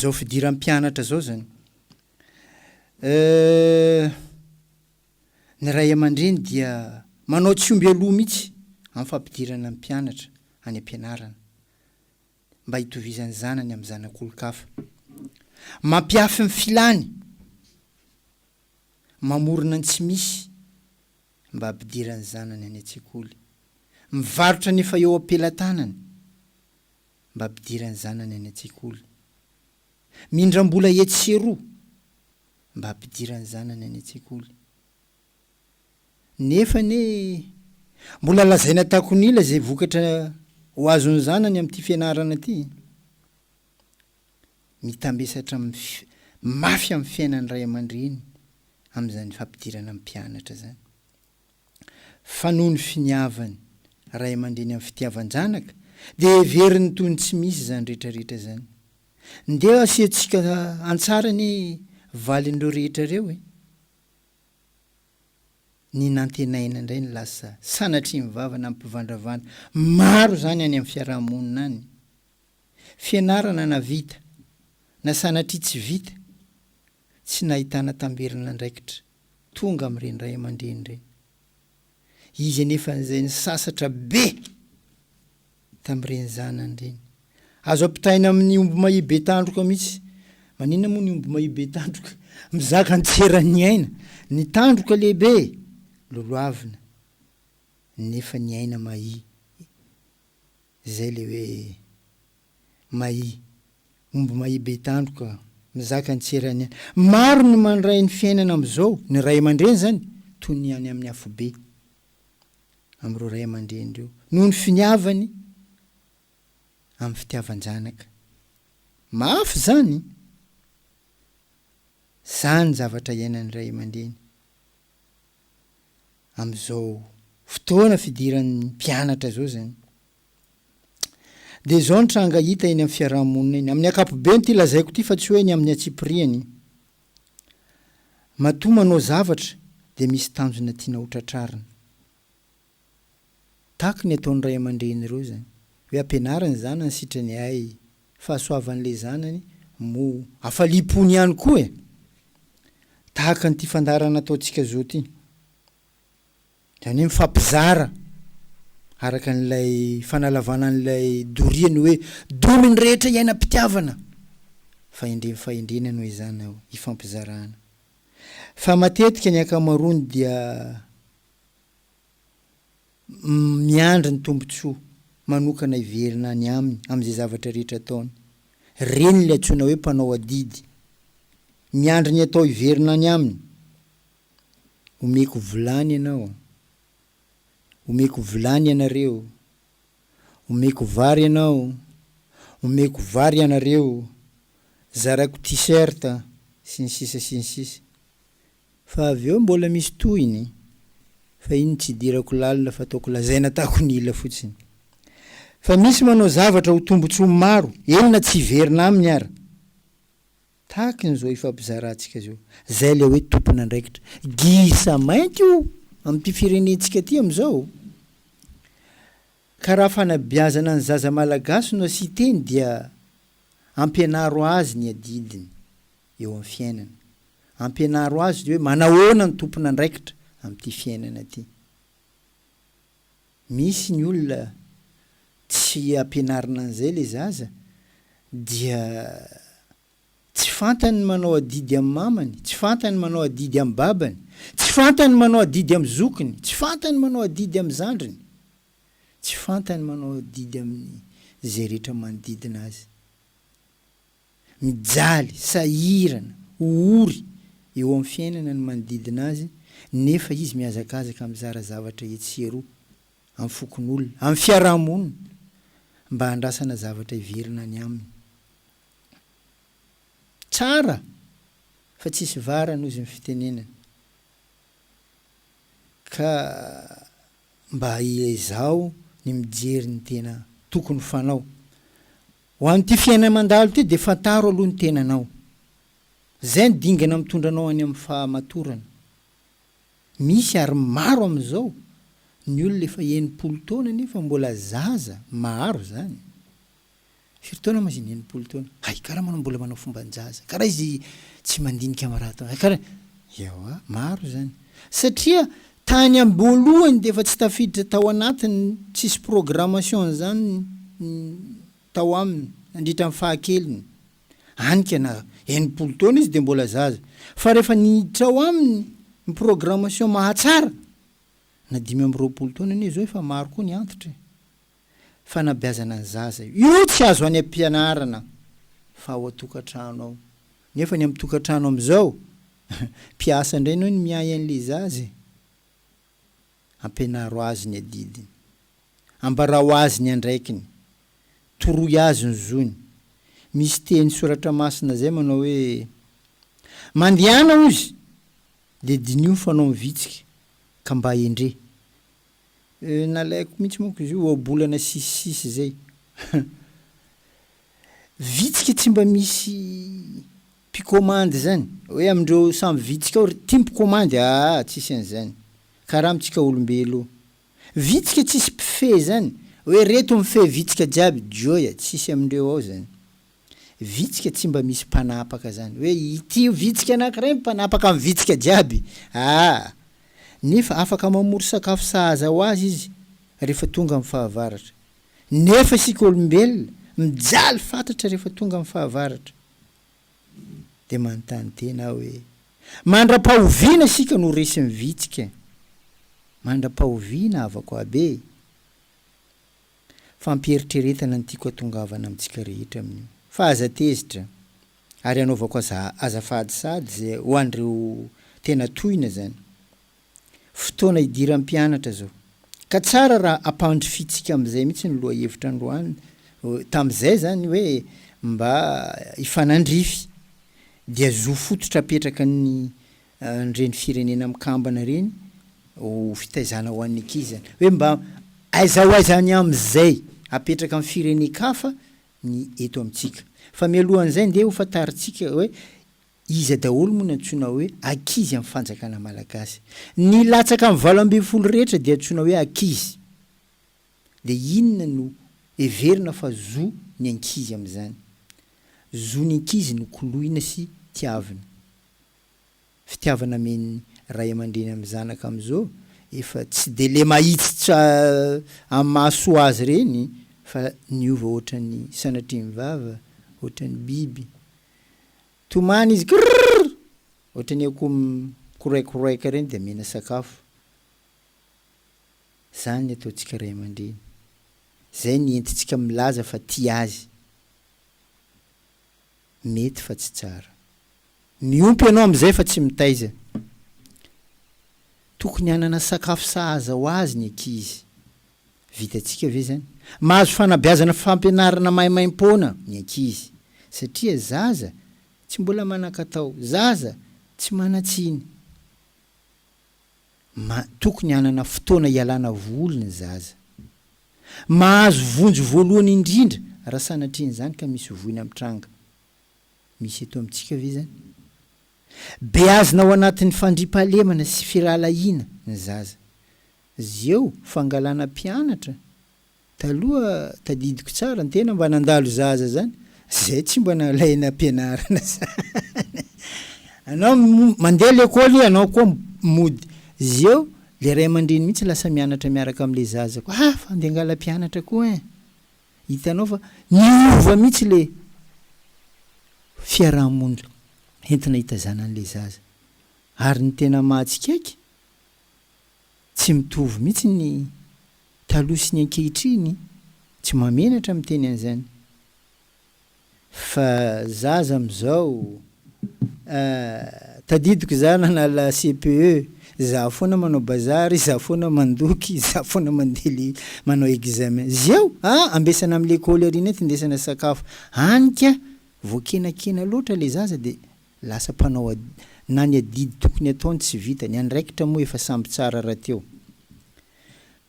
amin'izao fidiran'ny mpianatra zao zany. Ny ray aman-dreny dia manao tsy omby aloha mihitsy amin'ny fampidirana amin'ny mpianatra any am-pianarana mba hitovizany zanany amin'ny zanak'olon-kafa. Mampiafy ny filany, mamorona ny tsy misy mba hampidirany zanany any an-tsekoly. Mivarotra nefa eo am-pelantanany mba hampidirany zanany any an-tsekoly. Mindram-bola etseroa mba hampidirany zanany any an-tsekoly. Nefa mbola lazaina takonila zay vokatra ho azony zanany amin'ity fianarana ty. Mitambesatra mafy amin'ny fiainany ray aman-dreny amin'izany fampidirana amin'ny mpianatra zany. Fa noho ny finiavany ray aman-dreny amin'ny fitiavan-janaka dia heveriny toy ny tsy misy zany rehetrarehetra zany. Ndeha asiantsika antsara ny valin'ireo rehetra reo ny nantenaina indray ny lasa sanatry mivavana mpivandravandra maro zany any amin'ny fiarahamonina any. Fianarana na vita na sanatry tsy vita tsy nahitana tamberina ndraikitra tonga amin'ireny ray aman-dreny ireny. Izy nefa n'izay ny sasatra be tamin'ireny zanany ireny. Azo ampitaina amin'ny omby mahibe tandroka mihitsy. Maninona moa ny omby mahibe tandroka? Mizaka ny tseran'ny aina. Ny tandroka lehibe loloavina nefa ny aina mahi. Zay le hoe mahi. Omby mahibe tandroka mizaka ny tseran'ny aina. Maro ny mandray ny fiainana amin'izao, ny ray aman-dreny zany toy ny any amin'ny afobe amin'ireo ray aman-dreny ireo. Noho ny finiavany amin'ny fitiavan-janaka. Mafy zany. Zany zavatra iainan'ny ray aman-dreny amin'izao fotoana fidiran'ny mpianatra zao zany. Dia zao ny tranga hita eny amin'ny fiarahamonina eny. Amin'ny ankapobeny ty lazaiko ty fa tsy hoe ny amin'ny atsipiriany. Matoa manao zavatra dia misy tanjona tiana hotratrarina. Taky ny ataon'ny ray aman-dreny ireo zany. Hoe ampianarany zanany sitrany ay fahasoavan'ilay zanany mo afalipony ihany koa tahaka nyty fandarana ataontsika zao ty. Zany hoe mifampizara araka n'ilay fanalavana n'ilay doriany hoe dominy rehetra iainam-pitiavana. Fahendrena no izany ao ifampizarana. Fa matetika ny ankamaroany dia miandry ny tombontsoa manokana hiverina any aminy amin'izay zavatra rehetra ataony. Reny le antsoina hoe mpanao adidy. Miandry ny atao hiverina any aminy. Omeko volany ianao. Omeko volany ianareo. Omeko vary ianao. Omeko vary ianareo. Zarako t-shirt sy ny sisa sy ny sisa. Fa avy eo mbola misy tohiny. Fa iny tsy dirako lalina fa ataoko lazaina takonila fotsiny. Fa misy manao zavatra ho tombontsoa maro, elina tsy hiverina aminy ara. Tahaka n'izao ifampizarantsika zao. Zay le hoe tompona andraikitra. Gisa mainty io amin'ity firenentsika ty amin'izao. Ka raha fanabeazana ny zaza malagasy no asiteny dia ampianaro azy ny adidiny eo amin'ny fiainana. Ampianaro azy hoe manahoana ny tompona andraikitra amin'ity fiainana ty. Misy ny olona tsy ampianarina an'izay le zaza dia tsy fantany manao adidy amin'ny mamany, tsy fantany manao adidy amin'ny babany, tsy fantany manao adidy amin'ny zokiny, tsy fantany manao adidy amin'ny zandriny, tsy fantany manao adidy amin'ny zay rehetra manodidina azy. Mijaly, sahirana, ory eo amin'ny fiainana ny manodidina azy, nefa izy mihazakazaka mizara zavatra etseroa amin'ny fokon'olona, amin'ny fiarahamonina mba handrasana zavatra hiverina any aminy. Tsara fa tsisy varana ozy ny fitenenana. Ka mba izao ny mijery ny tena tokony fanao. Ho amin'ity fiainana mandalo ty dia fantaro aloha ny tenanao. Zay ny dingana mitondra anao any amin'ny fahamatorana. Misy ary maro amin'izao ny olona efa enimpolo taona nefa mbola zaza, maro zany. firy ma izy 90 hay karaha manao mbola manao fomban-jaza karaha izy tsy mandinika marata karaha eo maro zany satria tany amboalohany de efa tsy tafiditra tao anatiny tsisy programmation zany tao aminy nandritra amin'ny fahakeliny anika na 90 izy de mbola zaza fa rehefa niditra ao aminy ny programmation mahatsara na 5 ni zao efa maro koa ny antitra fanabeazana ny zaza io tsy azo any am-pianarana fa ao atokantrano ao nefa ny am'tokantrano am'izao mpiasa indray no ny miay an'le zaza ampianaro azy ny adidiny ambarao azy ny andraikiny toroy azy ny zony misy teny soratra masina zay manao hoe mandehana ozy de dinio fanao mivitsika ka mba endre nalaiko mihitsy monko izy io oabolana sisisisy zay vitsika tsy mba misy mpikomandy zany hoe amindreo samby vitsika ao tia mpikomandy tsisy an'zany karaha amitsika olombelo vitsika tsisy mpife zany hoe reto mife vitsika jiaby joya tsisy amindreo ao zany vitsika tsy mba misy mpanapaka zany hoe ity vitsika anankiray mpanapaka amin'ny vitsika jiaby nefa afaka mamory sakafo sahaza ho azy izy rehefa tonga amin'ny fahavaratra nefa isika olombelona mijaly fantatra rehefa tonga amin'ny fahavaratra de manontany tena hoe mandra-pahoviana sika no resy mivitsika mandra-pahoviana avako abe fampieritrretana ny tiako atongavana amintsika rehetra amin'io fa aza tezitra ary anaovako azafady sady zay ho andreo tena tohina zany fotoana idira mpianatra zao ka tsara raha ampandrifitsika am'izay mihitsy ny loha hevitra androany tam'izay zany hoe mba ifanandrify dia zo fototra apetraka ny nireny firenena mikambana reny ho fitaizana ho an'ny ankizy zany hoe mba aiza ho aizany am'izay apetraka amin'ny firenen-kafa ny eto amintsika fa mialohan'izay nde ho fantaritsika hoe iza daholo moa ny antsoina hoe akizy amin'ny fanjakana malagasy ny latsaka amin'ny 20 rehetra dia antsoina hoe akizy de inona no everina fa zo ny ankizy am'izany zo ny ankizy no koloina sy tiavina fitiavana men'ny ray aman-dreny amin'ny zanaka am'izao efa tsy de le mahitsitra amin'ny maso azy reny fa niova ohatran'ny sanatry ny vava ohatran'ny biby tomany izy ohatran'ny ako koraikoraika reny de mena sakafo zany ataontsika ray aman-dreny zay ny entintsika milaza fa tia azy mety fa tsy tsara miompy ianao am'izay fa tsy mitaiza tokony hanana sakafo sahaza ho azy ny ankizy vitantsika ve zany mahazo fanabeazana fampianarana maimaim-pona ny ankizy satria zaza tsy mbola manan-katao zaza tsy manatsiny tokony hanana fotoana ialana voly ny zaza mahazo vonjy voalohany indrindra raha sanatriny zany ka misy voina amitranga misy eto amintsika ve zany beazina ao anatin'ny fandripahalemana sy firalahiana ny zaza zeo fangalana mpianatra taloha tadidiko tsara ny tena mba nandalo zaza zany zay tsy mba nalaina ampianarana zany anao mandeha lekôly anao koa mody zeo le ray aman-dreny mihitsy lasa mianatra miaraka am'le zaza koa fa andeha angala mpianatra koa hitanao fa niova mihitsy le fiarahamonina entina hitazana an'le zaza ary ny tena mahatsikaiky tsy mitovy mihitsy ny taloha sy ny ankehitriny tsy mamenatra miteny an'izany fa zaza am'izao tadidiko zany nala CPE za foana manao bazary za foana mandoky za foana mandely manao examen zeo ambesana amin'ny lekôly arina ety indesana sakafo anika voakenakena loatra le zaza de lasa mpanao na ny adidy tokony ataony tsy vita ny andraikitra moa efa samby tsara raha teo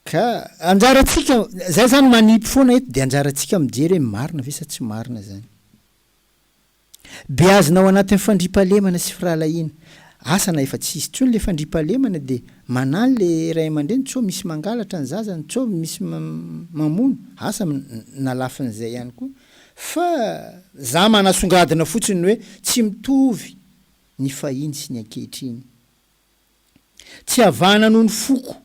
ka anjaratsika zay zany manipy foana eto de anjaratsika mijery hoe marina ve sa tsy marina zany beazina ao anatin'ny fandripahalemana sy firalahiana asana efa tsisy tsony le fandripahalemana de manany le ray aman-dreny tsao misy mangalatra ny zaza ny tsao misy mamono asa nalafin'izay ihany koa fa za manasongadina fotsiny hoe tsy mitovy ny fahiny sy ny ankehitriny. Tsy havana noho ny foko,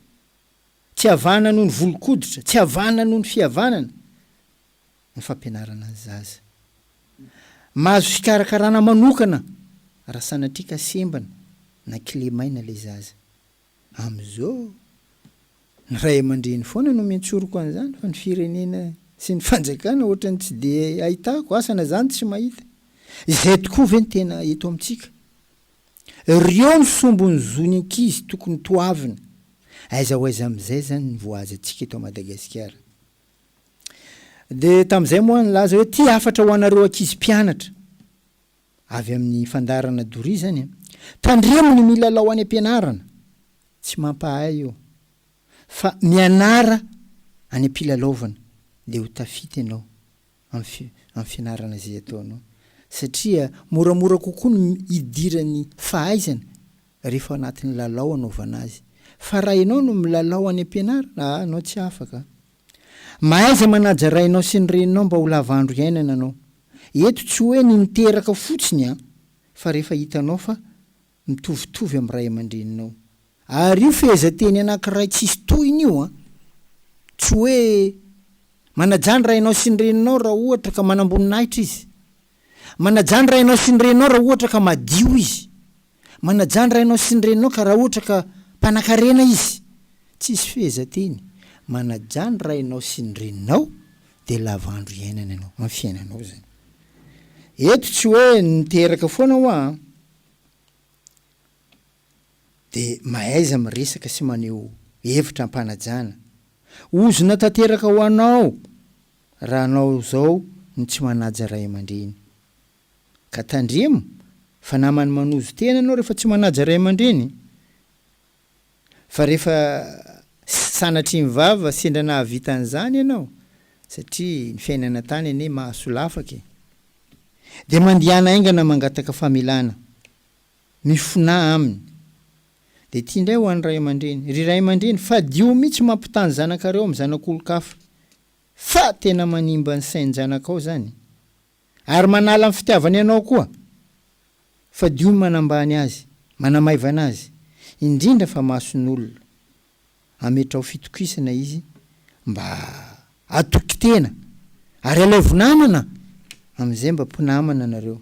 tsy havana noho ny volokoditra, tsy havana noho ny fihavanana ny fampianarana ny zaza. Mahazo fikarakarana manokana raha sanatrika sembana na kilemaina le zaza. Am'izao ny ray aman-dreny foana no mentsoroko an'izany fa ny firenena sy ny fanjakana ohatrany tsy de ahitako asana zany tsy mahita. Izay tokoa ve ny tena eto amintsika. Reo ny sombony zony ankizy tokony toavina. Aiza ho aiza am'izay zany ny voazy antsika eto Madagasikara. De tam'izay moa nilaza hoe ty afatra ho anareo ankizy mpianatra. Avy amin'ny fandarana Doria zany. Tandremo ny milalao any ampianarana. Tsy mampahay io. Fa mianara any ampilalaovana de ho tafity ianao amin'ny fianarana zay ataonao. Satria moramora kokoa ny idirany fahaizana rehefa anatin'ny lalao anaovana azy. Fa raha ianao no milalao any ampianarana, anao tsy afaka. Mahaiza manaja rainao sy ny reninao mba ho lavandro iainana anao. Eto tsy hoe ny miteraka fotsiny fa rehefa hitanao fa mitovitovy amin'ny ray aman-dreninao. Ary io fehezanteny anankiray tsisy tohiny io tsy hoe manajany rainao sy ny reninao raha ohatra ka manamboninahitra izy. Manajany rainao sy ny reninao raha ohatra ka madio izy. Manajany rainao sy ny reninao ka raha ohatra ka mpanan-karena izy. Tsisy fehezanteny. Manajany rainao sy ny reninao de lavandro iainana anao, amin'ny fiainanao zany. Eto tsy hoe niteraka foana hoa de mahaiza miresaka sy maneho hevitra ampanajana. Ozona tanteraka ho anao raha anao zao ny tsy manaja ray aman-dreny. Ka tandremo fa namany manozo tena anao rehefa tsy manaja ray aman-dreny. Fa rehefa sanatry mivava sendra nahavita an'izany ianao satria ny fiainana tany ane mahasolafaka. De mandihana aingana mangataka famelana. Mifona aminy. De tia indray ho an'ny ray aman-dreny. Ry ray aman-dreny fa dio mihitsy mampitany zanakareo amin'ny zanak'olon-kafa. Fa tena manimba ny sain'ny zanakao zany. Ary manala amin'ny fitiavany ianao koa. Fa dio manambany azy, manamaivana azy. Indrindra fa mason'olona. Ametrao fitokisana izy mba atoky tena. Ary alevo namana am'izay mba mpinamana nareo.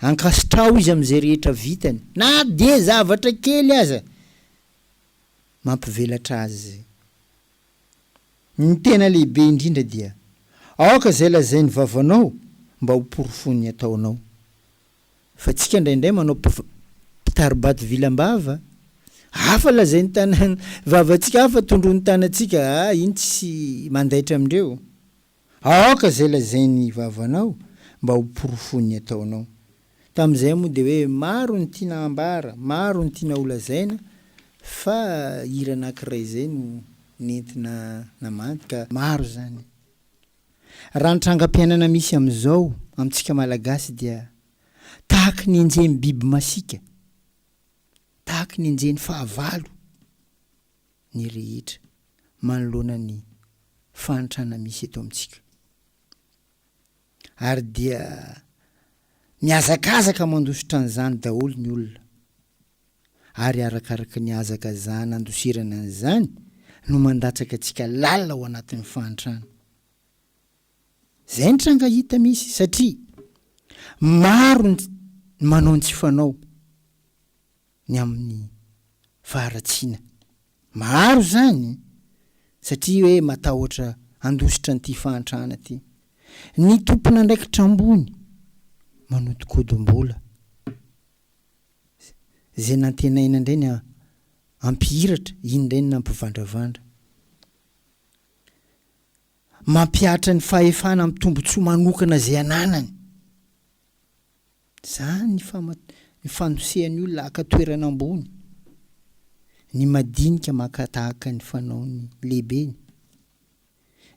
Ankasitrao izy am'izay rehetra vitany. Na de zavatra kely aza. Mampivelatra azy. Ny tena lehibe indrindra dia aoka zay lazay ny vavanao mba ho porofony ataonao. Fa tsika indraindray manao pitaribato vilam-bava. Hafa lazay ny tanana vavantsika, hafa tondrony tanantsika. Iny tsy mandaitra amindreo. Aoka zay lazay ny vavanao mba ho porofony ataonao. Tam'izay moa de hoe maro ny tiana ambara, maro ny tiana olazaina, fa hira anankiray zay no nentina namantika maro zany. Raha ny trangam-piainana misy am'izao amintsika malagasy dia tahaky ny enjeny biby masika, tahaky ny enjeny fahavalo ny rehetra manoloana ny fanitrana misy eto amintsika. Ary dia miazakazaka mandositra an'izany daholo ny olona. Ary arakaraka ny azakazana andosirana an'izany no mandatsaka antsika lalina ao anatin'ny fanitrana. Zay ny tranga hita misy satria maro ny manao ny tsy fanao ny amin'ny faharatsiana. Maro zany satria hoe matahotra andositra n'ity fanitrana ty. Ny tompona ndraiky trambony manodikodom-bola. Zay nantenaina indray ny ampihiratra, iny indray ny nampivandravandra. Mampiatra ny fahefana amin'ny tombotsoa manokana zay ananany. Zany ny fanosehan'ny olona akatoerana ambony. Ny madinika makatahaka ny fanaony lehibeny.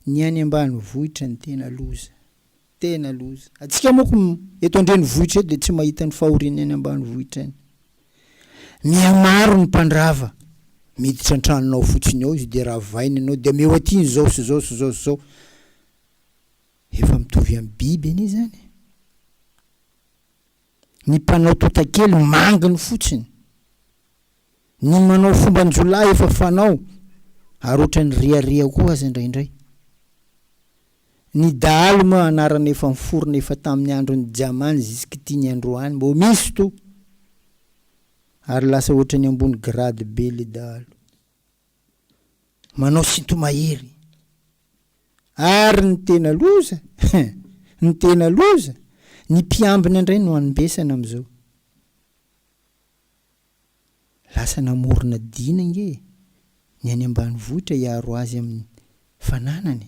Ny any ambany vohitra ny tena loza. Tena loza. Atsika moa eto andreny vohitra eto de tsy mahita ny fahoriana any ambany vohitra any. Miamaro ny mpandrava. Miditra an-tranonao fotsiny ao izy de ravainy anao de meo aty zao sy zao sy zao sy zao. efa mitovy amin'ny biby anie zany. Ny mpanao totakely manginy fotsiny, ny manao fomban-jolahy efa fanao ary ohatrany riaria koa azy indraindray. Ny dahalo moa anarana efa miforona efa tamin'ny androny jamany zisk'ity ny androany mbo misy to, ary lasa ohatrany ambony grady be le dahalo, manao sintomahery. Ary ny tena loza ny tena loza ny mpiambina indray no anombesana am'izao. Lasa namorona dina nge ny any ambanivohitra hiaro azy amin'ny fananany,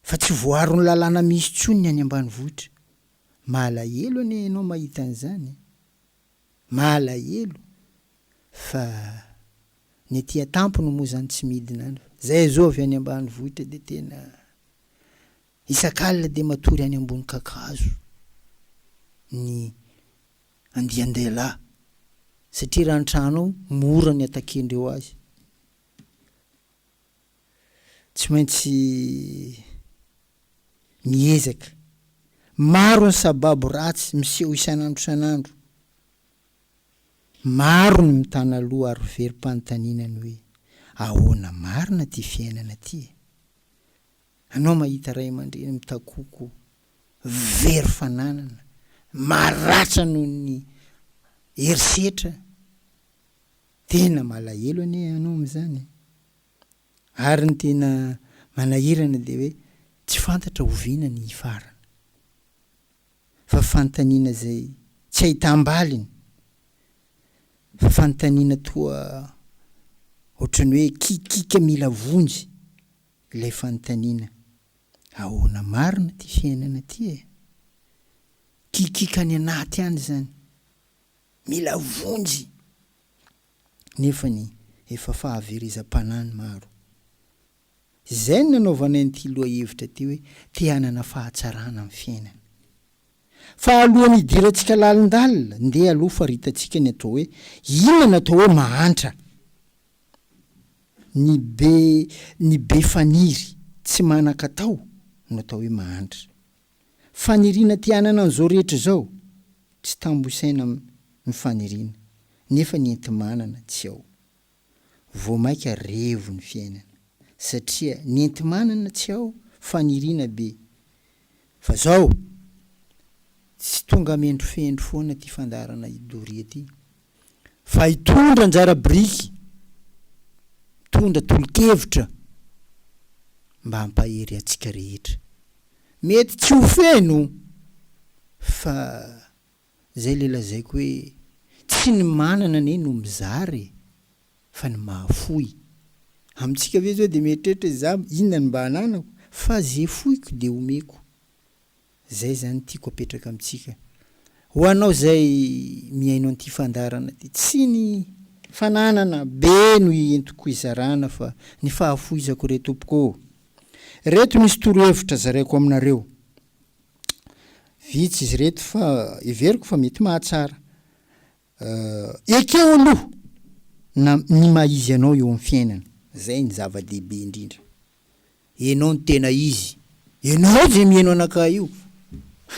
fa tsy voaro ny lalàna misy tsony ny any ambanivohitra. Malahelo anie ianao mahita an'izany, malahelo. Fa ny aty an-tampony moa zany tsy midina any. Zay zao avy any ambanivohitra de tena isan-kalina de matory any ambony kakazo ny andian-dehilahy, satria raha an-trano mora ny atakendreo azy. Tsy maintsy miezaka. Maro ny sababu ratsy miseho isan'andro isan'andro. Maro ny mitana loha ary verim-panotaninany hoe ahoana marina ty fiainana ty. Anao mahita ray aman-dreny mitakoko very fananana, maratra noho ny herisetra, tena malahelo anie anao am'izany. Ary ny tena manahirana de hoe tsy fantatra oviana ny farana, fa fanontaniana zay tsy ahitam-baliny, fa fanontaniana toa ohatrany hoe kikika mila vonjy ilay fanontaniana. Ahoana marina ty fiainana ty e. Kikika any anaty any zany, mila vonjy. Nefa ny efa fahaverezam-panany maro. Zay ny nanaovana an'ity loha hevitra ty hoe te hanana fahatsarana amin'ny fiainana. Fa alohan'ny hidirantsika lalindalina, ndeha aloha faritantsika ny atao hoe inona no atao hoe mahantra. Ny be faniry tsy manan-katao no atao hoe mahantra. Faniriana ty hanana an'izao rehetra zao tsy tambosaina ny faniriana, nefa ny enti-manana tsy ao. Vao maika revo ny fiainana, satria ny enti-manana tsy ao, faniriana be. Fa zao tsy tonga mendro fendro foana ty fandarana Doria ty, fa hitondra anjara biriky, hitondra tolo-kevitra mba hampahery atsika rehetra. Mety tsy ho feno, fa zay le lazaiko hoe tsy ny manana ane no mizary, fa ny mahafoy. Amintsika ve zao de mieritreritra za inona ny mba hananako, fa zay foiko de omeko. Zay zany tiako apetraka amitsika. Ho anao zay miaino an'ity fandarana ty, tsy ny fananana be no entiko izarana, fa ny fahafoizako re tompoko. Reto misy torohevitra zaraiko aminareo. Vitsy izy reto fa everiko fa mety mahatsara. Ekeo aloha na ny maizy anao eo amin'ny fiainana. Zay ny zava-dehibe indrindra. Enao ny tena izy. Enao zay miaino anaka io.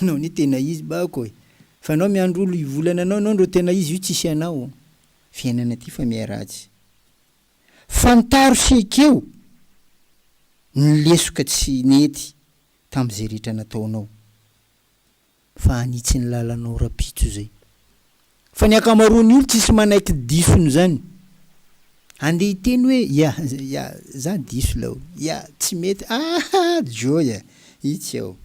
Anao ny tena izy bako e. Fa anao miandro olo hivolana anao ndro tena izy io tsisy anao. Fiainana ty fa miaratsy. Fantaro sy ekeo ny lesoka tsy nety tam'izay rehetra nataonao. Fa anitsy ny lalanao rapitso zay. Fa ny akamaroany olo tsisy manaiky disony zany. Andeha hiteny hoe za diso lao, tsy mety, joya, itsy ao.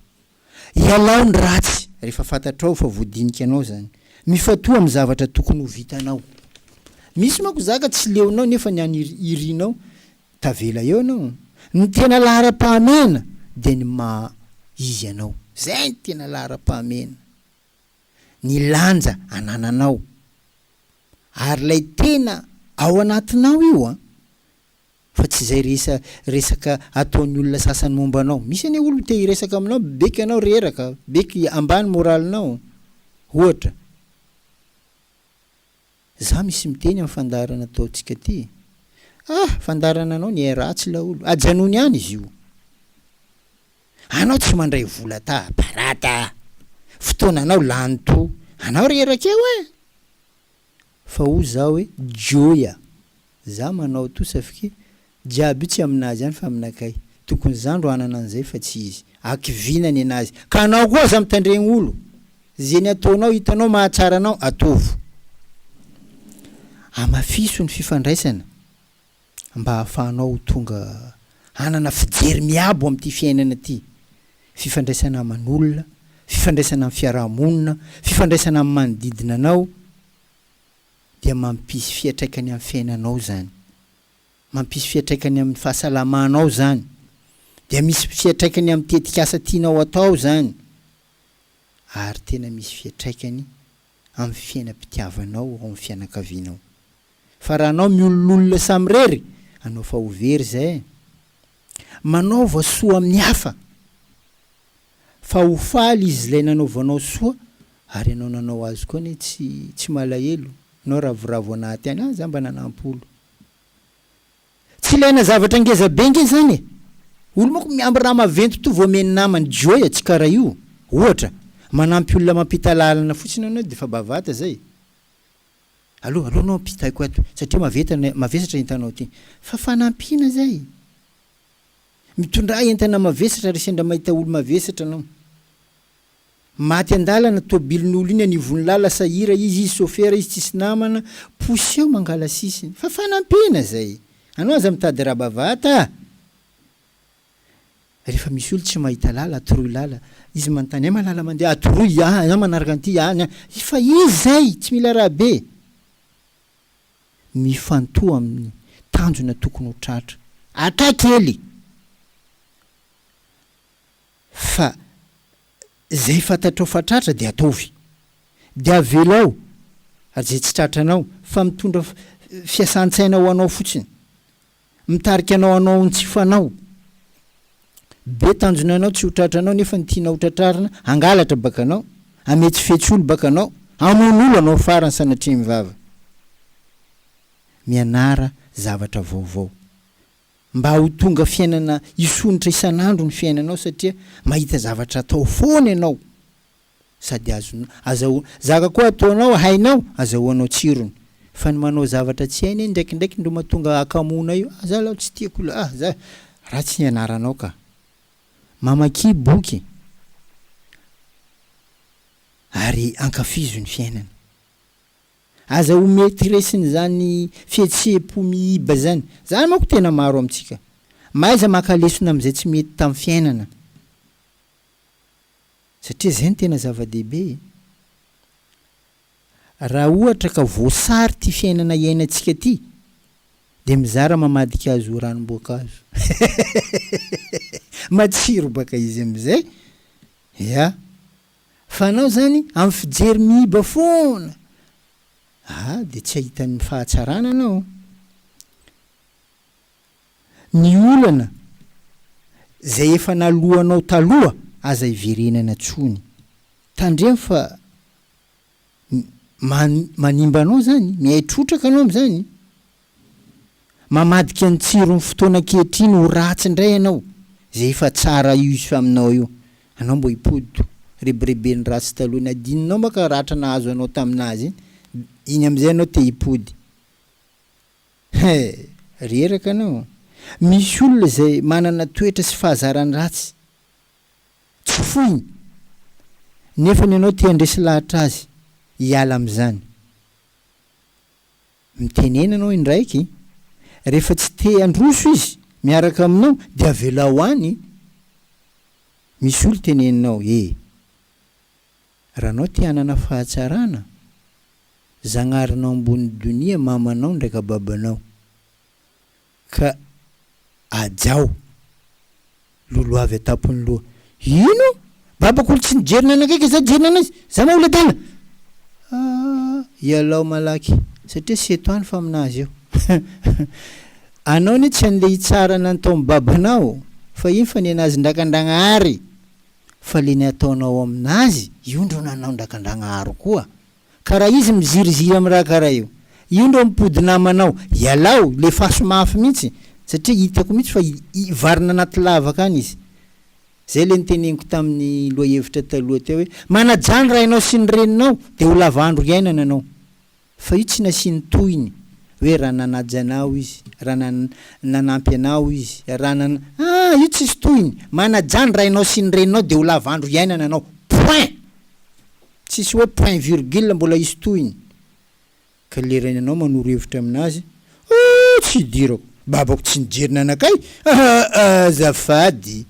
Ialao ny ratsy, rehefa fantatrao fa voadinika anao zany. Mifatoa amin'ny zavatra tokony ho vitanao. Misy mako zaka tsy leonao nefa ny any irinao, tavela eo anao. Ny tena lahara-pahamena de ny izy anao. Zay ny tena lahara-pahamena. Ny lanja anananao. Ary lay tena ao anatinao io fa tsy zay resaka ataon'ny olona sasany momba anao. Misy ane olo te hiresaka aminao, beky anao reraka, beky ambany moralinao. Ohatra, za misy miteny amin'ny fandarana ataotsika ty. Fandarana anao ny ratsy la olo. Ajanony any izy io. anao tsy mandray vola ta barata fotoana anao lany to anao rerakeo fa o za hoe joya za manao to safike jiaby tsy aminazy any fa aminakay tokony zandro anana an'izay fa tsy izy akivinany anazy ka anao koa za mitandregny olo zeny ataonao hitanao mahatsara anao atovo amafiso ny fifandraisana mba hahafahanao tonga anana fijery miabo am'ty fiainana ty fifandraisana aman'olona fifandraisana amin'ny fiarahamonina fifandraisana amin'ny manodidina anao dia mampisy fiatraikany amin'ny fiainanao zany mampisy fiatraikany amin'ny fahasalamanao zany dia misy fiatraikany amin'ny tetikasa tianao atao zany ary tena misy fiatraikany amin'ny fiainam-pitiavanao ao amin'ny fianakavianao fa raha anao miolololona samy rery anao fa overy zay manaova soa amin'ny hafa fa ho faly izy ilay nanaovanao soa ary anao nanao azy koa ny tsy malahelo anao ravoravo anaty any za mba nanampolo tsy ilaina zavatra ngeza be nge zany olo moko miamby raha maventy to vao meny namany joya tsy karaha io ohatra manampy olona mampita lalana fotsiny anao de fa bavata zay aloha anao ampitaiko ato satria mavesatra entanao ty fa fanampiana zay mitondra entana mavesatra ry sendra mahita olo mavesatra anao maty andalana tobilin'olo iny anivony lala sahira izy sofera izy tsisy namana poseo mangala sisiny fa fanampiana zay anao aza mitady raha bavata rehefa misy olo tsy mahita lala atoroy lala izy manontany malala mandeha atoroy za manaraka an'ity fa izy zay tsy mila raha be mifantoa amin'ny tanjona tokony ho tratra atakely fa zay fantatrao fa tratra de atovy de avelao ary zay tsy tratranao fa mitondra fiasan-tsaina ho anao fotsiny mitarika anao anao tsy fanao be tanjona anao tsy ho tratranao nefa ny tianao tratrarina angalatra baka anao ametsy fetsolo baka anao amon'olo anao farany sanatria mivava mianara zavatra vaovao mba ho tonga fiainana isonitra isan'andro ny fiainanao satria mahita zavatra atao foana ianao sady azo zaka koa ataonao hainao azahoanao tsirony fa ny manao zavatra tsy hainy ndraikindraiky ndo mahatonga akamona io za lao tsy tiako za raha tsy nianaranao ka mamaky boky ary ankafizo ny fiainana aza ho mety resiny zany fihetsepo miiba zany zany manko tena maro amintsika maiza makalesona am'izay tsy mety tamin'ny fiainana satria zay ny tena zava-dehibe raha ohatra ka voasary ty fiainana iainantsika ty de mizara mamadika azy ho ranom-boankazo matsiro baka izy am'izay ya fa anao zany amin'ny fijery miiba foana de tsy ahitany fahatsarana anao ny olana zay efa nalohanao taloha aza iverenana tsony tandremo fa manimba anao zany miaitrotraka anao am'zany mamadika ny tsiro ny fotoana kehitriny ho ratsy indray anao zay efa tsara io izy fa aminao io anao mbo hipodito rebirebeny ratsy taloha ny adininao maka ratra nahazo anao taminazy iny am'izay anao te hipody reraka anao misy olona zay manana toetra sy fahazarany ratsy tsy foiny nefa ny anao te handresy lahatra azy hiala am'izany mitenena anao indraiky rehefa tsy te androso izy miaraka aminao de avela hoany misy olo teneninao raha anao te hanana fahatsarana zagnarinao ambony donia mamanao ndraika babanao ka ajao lolo avy atapony loha ino babako olo tsy nijerina anakaiky za jerina anazy za ma ola dala ialao malaky satria sy etoany fa aminazy eo anao ny tsy an'le hitsara nantao amin'ny babanao fa iny fa ny anazy ndrakandragnahary fa le ny ataonao aminazy io ndro nanao ndrakandragnahary koa karaha izy miziriziry amin'ny raha karaha io ndro mipody namanao ialao le faso mafy mihitsy satria hitako mihitsy fa varina anaty lavaka any izy zay le nyteneniko tamin'ny loahevitra taloha teo hoe manajany raha ianao sy ny reninao de ho lavandro iainana anao fa io tsy nasiany tohiny hoe raha nanajy anao izy raha nanampy anao izy raha io tsisy tohiny manajany raha ianao sy ny reninao de ho lavandro iainana anao point tsisy hoe point virgule mbola isy tohiny ka le renanao manoro hevitra aminazy tsy dirako babako tsy nijerina anakay azafady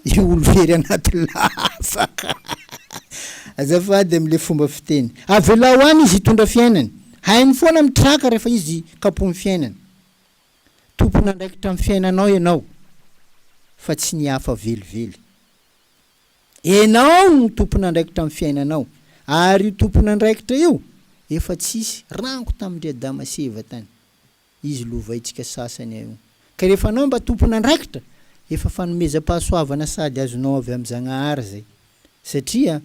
io olo fery anaty lafaka azafady am'le fomba fiteny avela ho any izy hitondra fiainany hainy foana mitraka rehefa izy kapomy fiainany tompony andraikitra amin'ny fiainanao ianao fa tsy ny hafa velively enao no tompony andraikitra amin'ny fiainanao ary io tompony andraikitra io efa tsisy rango tamindry adama sy eva tany izy lovaitsika sasany io ka rehefa anao mba tompony andraikitra efa fanomezam-pahasoavana sady azonao avy am'Zagnahary zay satria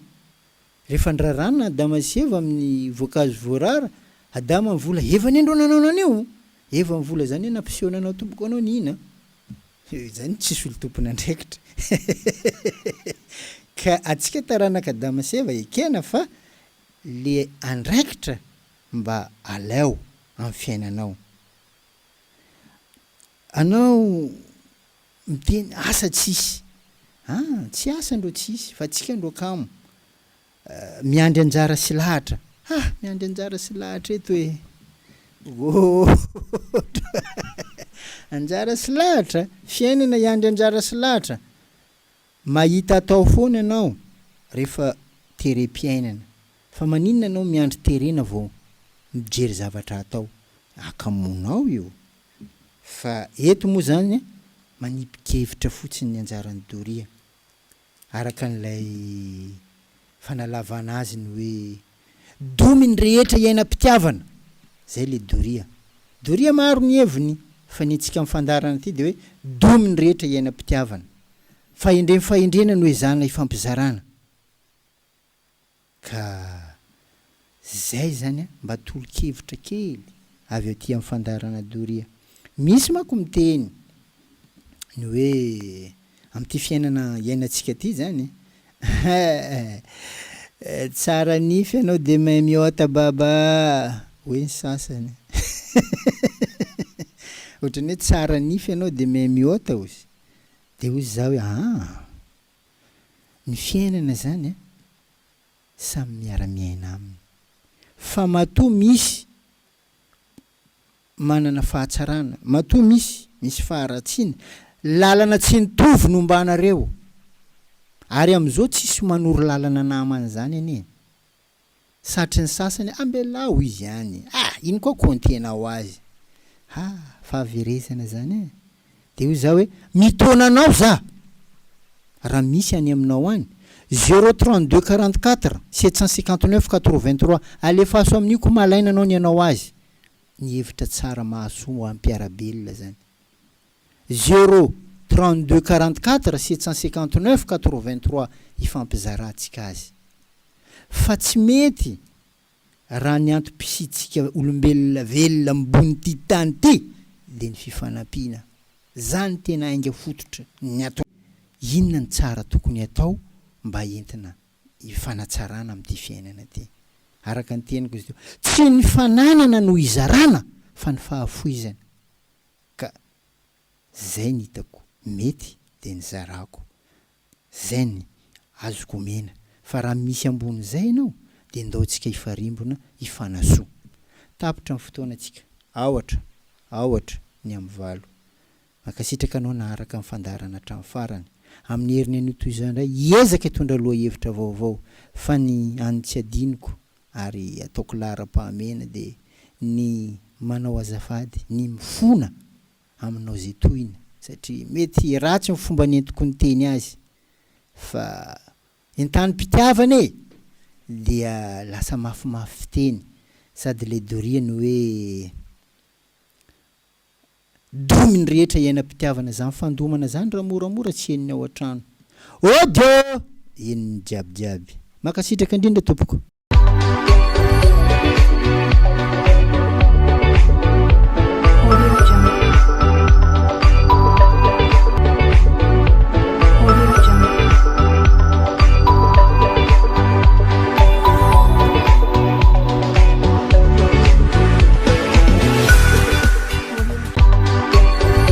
rehefa ndrarana adama sy eva amin'ny voankazo voarara adama mivola eva ny andro nanao anio eva mivola zany hoe nampiseho nanao tompoko anao nina zany tsisy olo tompony andraikitra ka atsika taranaka adama sy eva ekena fa le andraikitra mba aleo amin'ny fiainanao anao miteny asa tsisy tsy asa ndro tsisy fa tsika ndro kamo miandry anjara sy lahatra miandry anjara sy lahatra eto hoe anjara sy lahatra fiainana iandry anjara sy lahatra mahita atao foana anao rehefa terem-piainana fa maninona anao miandry terena vao mijery zavatra atao akamonao io fa eto moa zany manipikevitra fotsiny ny anjarany Doria araka n'ilay fanalavana azy ny hoe domy ny rehetra iainam-pitiavana zay le Doria maro ny heviny fa ny antsika mifandarana ty de hoe domy ny rehetra iainam-pitiavana fahendrena no hoe zana ifampizarana ka zay zany mba tolo-kevitra kely avy eo ty amin'ny fandarana Doria misy manko miteny ny hoe am'ty fiainana iainantsika ty zany tsara nify anao de mahay miota baba hoe ny sasany ohatrany hoe tsara nify anao de mahay miota ozy de ozy za hoe ny fiainana zany samy miara-miaina aminy fa matoa misy manana fahatsarana matoa misy faharatsiana lalana tsy nitovy nombanareo ary am'izao tsisy manoro lalana namana zany anie satry ny sasany ambelao izy ihany iny koa kontenao azy fahaverezana zany de hoy za hoe mitonanao za raha misy any aminao any 032 44 759 83 alefaso amin'io ko malaina anao ny anao azy ny hevitra tsara mahasoa ampiarabelona zany 032 44 759 83 ifampizarantsika azy fa tsy mety raha ny antom-pisitsika olombelona velona ambony ty tany ty de ny fifanampiana zany tena ainga fototra ny atao inona ny tsara tokony atao mba entina ifanatsarana amin'ity fiainana ty araka ny teniko izy teo tsy ny fananana no izarana fa ny fahafoizana ka zay ny hitako mety de ny zarako zay ny azoko mena fa raha misy ambony zay ianao de ndaotsika ifarimbona ifanasoa tapitra ny fotoanantsika aoatra ny am'valo makasitraka anao naharaka mifandarana hatramin'ny farany amin'ny heriny an'io toy izany indray hiezaka hitondra loha hevitra vaovao fa ny any tsy adiniko ary ataoko lahara-pahamena de ny manao azafady ny mifona aminao zay tohiny satria mety ratsy ny fomba nentiko ny teny azy fa entanym-pitiavana dia lasa mafimafy fiteny sady le Doria ny hoe domy ny rehetra iainam-pitiavana zany fandomana zany raha moramora tsy heniny ao an-trano odio eniny jiabijiaby makasitraka indrindra tompoko